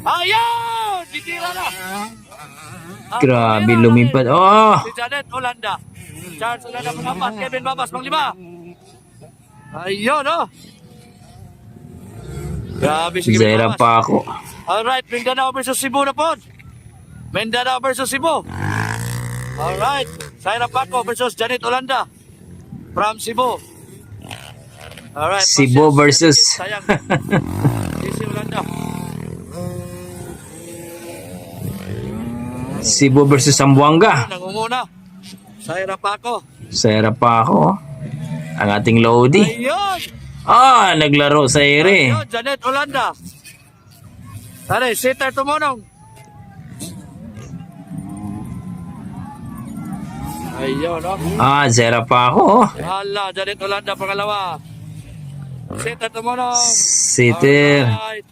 Ayun! Titira na! Grabe, lumipad. Oh! Si Janet Olanda. Charles Olanda pang-apat. Kevin Babas pang-lima. Ayun, oh! Grabe si Kevin Zera Babas. pa ako. Alright, Mindanao versus Cebu na po. Mindanao versus Cebu. Alright, Zaira Paco versus Janet Olanda from Cebu. Alright, Cebu versus. sayang. Si Olanda. Cebu versus Zamboanga. Nangunguna. Zaira Paco. Zera pa ako. Ang ating Lodi. Ayun! Ah, naglaro sa ere. Ayun, Janet Olanda. Tare, sitter tumonong. Ayun, oh. Ah, zera pa ako. Hala, Janet Olanda pangalawa. Sitter tumonong. Sitter. Alright.